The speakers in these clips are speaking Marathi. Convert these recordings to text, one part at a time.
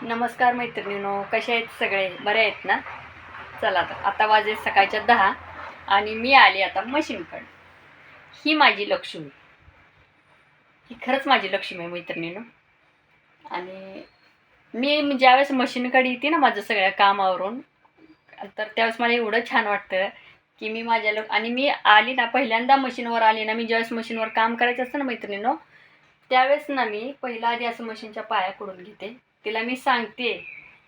नमस्कार मैत्रिणींनो, कसे आहेत सगळे? बरे आहेत ना? चला आता वाजले सकाळच्या 10 आणि मी आले आता मशीनकडे. ही माझी लक्ष्मी, ही खरंच माझी लक्ष्मी आहे मैत्रिणींनो. आणि मी ज्यावेळेस मशीनकडे येते ना माझं सगळ्या कामावरून, तर त्यावेळेस मला एवढं छान वाटतं की मी आणि मी आली ना, पहिल्यांदा मशीनवर आली ना, मी ज्यावेळेस मशीनवर काम करायचं असतं ना मैत्रिणींनो, त्यावेळेस ना मी पहिला आधी असं मशीनच्या पाया पडून घेते. तिला मी सांगते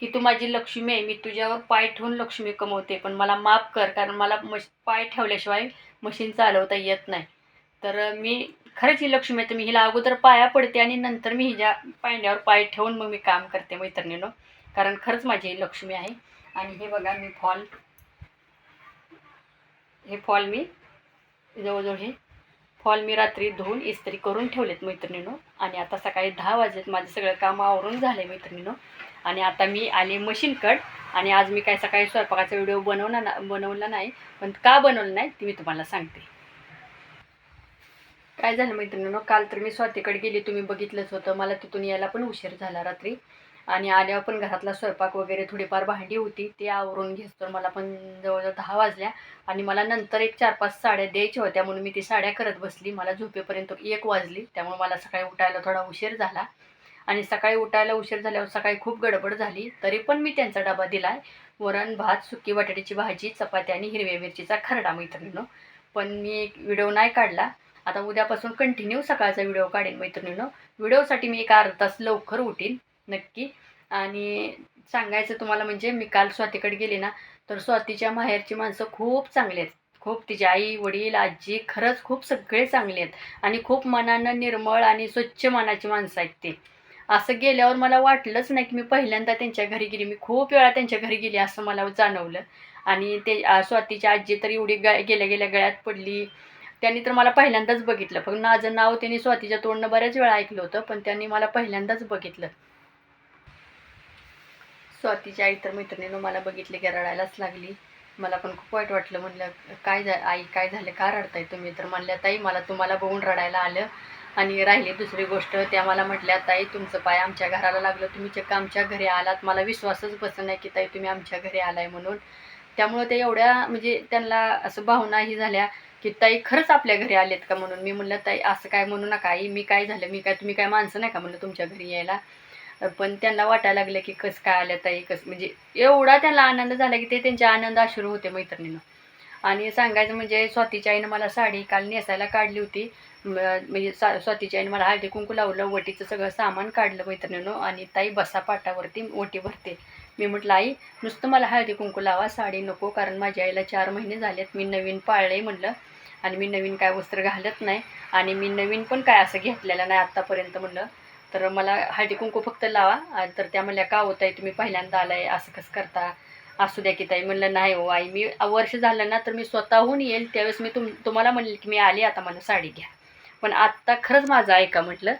की तू माझी लक्ष्मी आहे, मी तुझ्यावर पाय ठेवून लक्ष्मी कमवते, पण मला माफ कर, कारण मला पाय ठेवल्याशिवाय मशीन चालवता येत नाही. तर मी खरंच ही लक्ष्मी आहे, तर मी हिला अगोदर पाया पडते आणि नंतर मी हिच्या पायंड्यावर पाय ठेवून मग मी काम करते मैत्रिणीनं, कारण खरंच माझी ही लक्ष्मी आहे. आणि हे बघा, हे फॉल मी जवळजवळ हे फॉल मी रात्री धुवून इस्त्री करून ठेवलेत मैत्रिणीनो. आणि आता सकाळी 10 वाजलेत, माझं सगळं काम आवरून झालं आहे मैत्रिणीनो. आणि आता मी आले मशीनकडे. आणि आज मी काय सकाळी स्वयंपाकाचा व्हिडिओ बनवला नाही, पण का बनवलं नाही ते मी तुम्हाला सांगते. काय झालं मैत्रिणीनो, काल तर मी स्वातीकडे गेली, तुम्ही बघितलंच होतं. मला तिथून यायला पण उशीर झाला रात्री, आणि आल्यावर पण घरातला स्वयंपाक वगैरे थोडीफार भांडी होती ते आवरून घेतो मला पण जवळजवळ 10 वाजल्या. आणि मला नंतर एक 4-5 साड्या द्यायच्या होत्या, म्हणून मी ती साड्या करत बसली. मला झोपेपर्यंत 1 वाजली, त्यामुळे मला सकाळी उठायला थोडा उशीर झाला. आणि सकाळी उठायला उशीर झाल्यावर सकाळी खूप गडबड झाली, तरी पण मी त्यांचा डबा दिला आहे. वरण भात, सुकी बटाट्याची भाजी, चपाती आणि हिरव्या मिरचीचा खरडा मैत्रिणीनो. पण मी एक व्हिडिओ नाही काढला. आता उद्यापासून कंटिन्यू सकाळचा व्हिडिओ काढेन मैत्रिणीनो. व्हिडिओसाठी मी एक अर्धा तास लवकर उठीन नक्की. आणि सांगायचं तुम्हाला म्हणजे, मी काल स्वातीकडे गेले ना, तर स्वातीच्या माहेरची माणसं खूप चांगली आहेत. खूप तिचे आई वडील आजी खरंच खूप सगळे चांगले आहेत. आणि खूप मनानं निर्मळ आणि स्वच्छ मनाची माणसं आहेत ते. असं गेल्यावर मला वाटलंच नाही की मी पहिल्यांदा त्यांच्या घरी गेली. मी खूप वेळा त्यांच्या घरी गेली असं मला जाणवलं. आणि ते स्वातीची आजी तर एवढी गेल्या गेल्या गळ्यात पडली. त्यांनी तर मला पहिल्यांदाच बघितलं. पण माझं नाव त्यांनी स्वातीच्या तोंडनं बऱ्याच वेळा ऐकलं होतं, पण त्यांनी मला पहिल्यांदाच बघितलं. स्वातीची आई तर मैत्रिणीनं मला बघितले की रडायलाच लागली. मला पण खूप वाईट वाटलं. म्हटलं, काय आई काय झालं, का रडताय तुम्ही? तर म्हणल्या, ताई मला तुम्हाला बघून रडायला आलं. आणि राहिली दुसरी गोष्ट, त्या मला म्हटल्या, ताई तुमचं पाय आमच्या घराला लागलं, तुम्ही चक्क आमच्या घरी आलात. मला विश्वासच बसत नाही की ताई तुम्ही आमच्या घरी आलाय म्हणून. त्यामुळं ते एवढ्या म्हणजे त्यांना असं भावनाही झाल्या की ताई खरंच आपल्या घरी आलेत का म्हणून. मी म्हणलं, ताई असं काय म्हणू नका आई, मी काय झालं, तुम्ही काय माणसं नाही का म्हणलं तुमच्या घरी यायला. पण त्यांना वाटायला लागलं की कसं काय आल्या ताई, कसं म्हणजे एवढा त्यांना आनंद झाला की ते त्यांच्या आनंद अश्रू होते मैत्रिणीनं. आणि सांगायचं म्हणजे, स्वातीच्या आईनं मला साडी काल नेसायला काढली होती. म्हणजे स्वातीच्या आईनं मला हळदी कुंकू लावलं, वटीचं सगळं सामान काढलं मैत्रिणीनं. आणि ताई बसा पाटावरती, ओटी भरते. मी म्हटलं, आई नुसतं मला हळदी कुंकू लावा, साडी नको, कारण माझ्या आईला 4 महिने झालेत, मी नवीन पाळलंय म्हटलं. आणि मी नवीन काय वस्त्र घालत नाही, आणि मी नवीन पण काय असं घेतलेलं नाही आत्तापर्यंत म्हटलं. तर मला हळदी कुंकू फक्त लावा. तर त्या म्हणल्या, का होत आहे, तुम्ही पहिल्यांदा आलाय असं कसं करता, असू द्या की ताई. म्हणलं, नाही हो आई, मी वर्ष झालं ना तर मी स्वतःहून येईल. त्यावेळेस मी तुम्हाला म्हणले की मी आले, आता मला साडी घ्या. पण आत्ता खरंच माझं ऐका म्हटलं.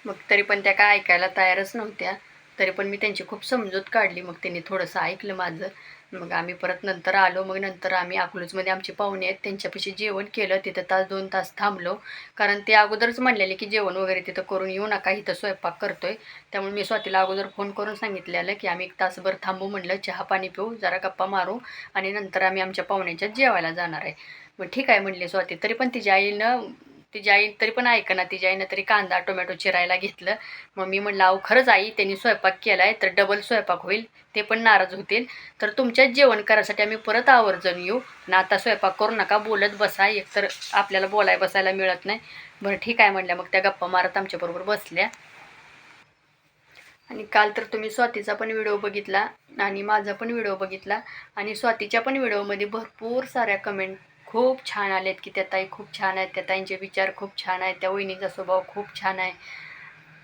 मग तरी पण त्या काय ऐकायला तयारच नव्हत्या. तरी पण मी त्यांची खूप समजूत काढली. मग त्यांनी थोडंसं ऐकलं माझं. मग आम्ही परत नंतर आलो. मग नंतर आम्ही अकलूजमध्ये आमचे पाहुणे आहेत त्यांच्यापाशी जेवण केलं. तिथं 1-2 तास थांबलो, कारण ते अगोदरच म्हणलेले की जेवण वगैरे तिथं करून येऊ नका, इथं स्वयंपाक करतोय. त्यामुळे मी स्वातीला अगोदर फोन करून सांगितलेलं की आम्ही 1 तासभर थांबू म्हटलं, चहा पाणी पिऊ, जरा गप्पा मारू, आणि नंतर आम्ही आमच्या पाहुण्यांच्यात जेवायला जाणार आहे. मग ठीक आहे म्हणली स्वाती. तरी पण तिच्या आई तरी पण ऐकना. तिच्या आईनं तरी कांदा टोमॅटो चिरायला घेतलं. मग मी म्हणलं, अहो खरंच आई, त्यांनी स्वयंपाक केला आहे तर डबल स्वयंपाक होईल, ते पण नाराज होतील. तर तुमच्याच जेवण करायसाठी आम्ही परत आवर्जून येऊ ना, आता स्वयंपाक करू नका, बोलत बसा, एकतर आपल्याला बसायला मिळत नाही. बरं ठीक आहे म्हणल्या. मग त्या गप्पा मारत आमच्याबरोबर बसल्या. आणि काल तर तुम्ही स्वातीचा पण व्हिडिओ बघितला आणि माझा पण व्हिडिओ बघितला. आणि स्वातीच्या पण व्हिडिओमध्ये भरपूर साऱ्या कमेंट खूप छान आलेत की त्या ताई खूप छान आहेत, त्या ताईंचे विचार खूप छान आहेत, त्या वहिनीचा स्वभाव खूप छान आहे.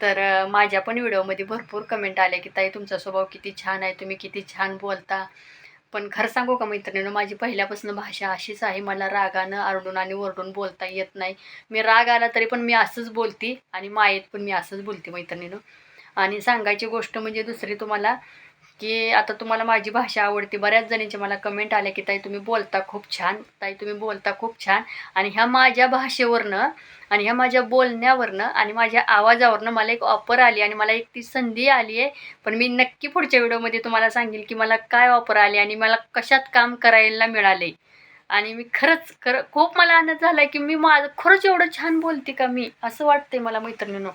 तर माझ्या पण व्हिडिओमध्ये भरपूर कमेंट आल्या की ताई तुमचा स्वभाव किती छान आहे, तुम्ही किती छान बोलता. पण खरं सांगू का मैत्रिणीनं, माझी पहिल्यापासून भाषा अशीच आहे. मला रागानं आरडून आणि ओरडून बोलता येत नाही. मी राग आला तरी पण मी असंच बोलते, आणि मायेत पण मी असंच बोलते मैत्रिणीनं. आणि सांगायची गोष्ट म्हणजे दुसरी तुम्हाला, की आता तुम्हाला माझी भाषा आवडते. बऱ्याच जणींचे मला कमेंट आल्या की ताई तुम्ही बोलता खूप छान, ताई तुम्ही बोलता खूप छान. आणि ह्या माझ्या भाषेवरनं आणि ह्या माझ्या बोलण्यावरनं आणि माझ्या आवाजावरनं मला एक ऑफर आली आणि मला एक ती संधी आली आहे. पण मी नक्की पुढच्या व्हिडिओमध्ये तुम्हाला सांगेल की मला काय ऑफर आली आणि मला कशात काम करायला मिळाले. आणि मी खरं खूप मला आनंद झाला की मी माझं खरंच एवढं छान बोलते का मी, असं वाटतंय मला मैत्रिणींनो.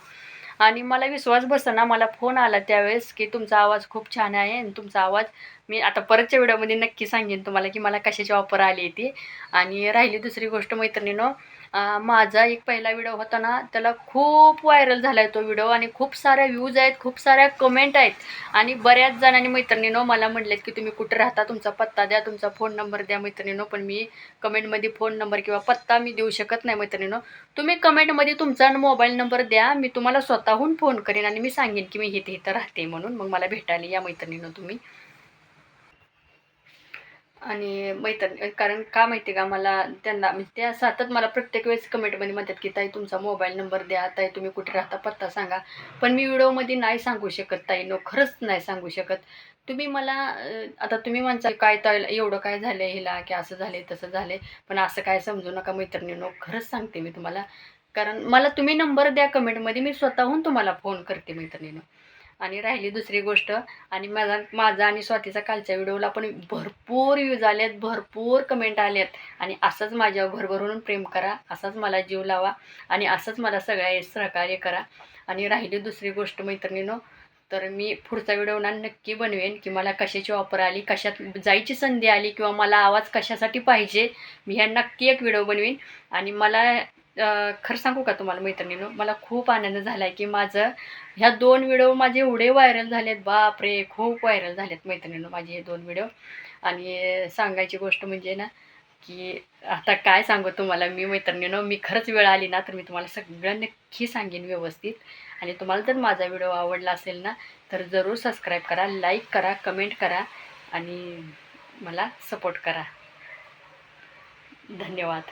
आणि मला विश्वास बसेना. मला फोन आला त्यावेळेस की तुमचा आवाज खूप छान आहे आणि तुमचा आवाज मी आता परतच्या व्हिडिओमध्ये नक्की सांगेन तुम्हाला की मला कशाची ऑफर आली आहे ती. आणि राहिली दुसरी गोष्ट मैत्रिणींनो, माझा एक पहिला व्हिडिओ होता ना, त्याला खूप व्हायरल झाला आहे तो व्हिडिओ आणि खूप साऱ्या व्ह्यूज आहेत, खूप साऱ्या कमेंट आहेत. आणि बऱ्याच जणांनी मैत्रिणींनो मला म्हटलेत की तुम्ही कुठे राहता, तुमचा पत्ता द्या, तुमचा फोन नंबर द्या मैत्रिणींनो. पण मी कमेंटमध्ये फोन नंबर किंवा पत्ता मी देऊ शकत नाही मैत्रिणींनो. तुम्ही कमेंटमध्ये तुमचा मोबाईल नंबर द्या, मी तुम्हाला स्वतःहून फोन करेन आणि मी सांगेन की मी इथं राहते म्हणून. मग मला भेटायला या मैत्रिणींनो तुम्ही. आणि कारण का माहिती आहे का, मला त्यांना म्हणजे त्या सतत मला प्रत्येक वेळेस कमेंटमध्ये म्हणतात की ताई तुमचा मोबाईल नंबर द्या, ताई तुम्ही कुठे राहता पत्ता सांगा. पण मी व्हिडिओमध्ये नाही सांगू शकत ताईंनो, खरंच नाही सांगू शकत. तुम्ही मला आता तुम्ही म्हणता काय ताई एवढं काय झालं हिला, की असं झालं तसं झालं. पण असं काय समजू नका मैत्रिणींनो, खरंच सांगते मी तुम्हाला. कारण मला तुम्ही नंबर द्या कमेंटमध्ये, मी स्वतःहून तुम्हाला फोन करते मैत्रिणींनो. आणि राहिली दुसरी गोष्ट, आणि माझा आणि स्वातीचा कालच्या व्हिडिओला पण भरपूर व्ह्यूज आलेत, भरपूर कमेंट आलेत. आणि असंच माझ्यावर भरभरून प्रेम करा, असाच मला जीव लावा आणि असंच मला सगळ्या सहकार्य करा. आणि राहिली दुसरी गोष्ट मैत्रिणींनो, तर मी पुढचा व्हिडिओ ना नक्की बनवेन की मला कशाची ऑफर आली, कशात जायची संधी आली किंवा मला आवाज कशासाठी पाहिजे. मी ह्या नक्की एक व्हिडिओ बनवीन. आणि मला खरं सांगू का तुम्हाला मैत्रिणींनो, मला खूप आनंद झाला आहे की माझं ह्या 2 व्हिडिओ माझे एवढे व्हायरल झालेत, बापरे! खूप व्हायरल झालेत मैत्रिणींनो माझे हे 2 व्हिडिओ. आणि सांगायची गोष्ट म्हणजे ना, की आता काय सांगू तुम्हाला मी मैत्रिणींनो, मी खरंच वेळ आली ना, तर मी तुम्हाला सगळं नक्की सांगेन व्यवस्थित. आणि तुम्हाला जर माझा व्हिडिओ आवडला असेल ना, तर जरूर सबस्क्राईब करा, लाईक करा, कमेंट करा आणि मला सपोर्ट करा. धन्यवाद.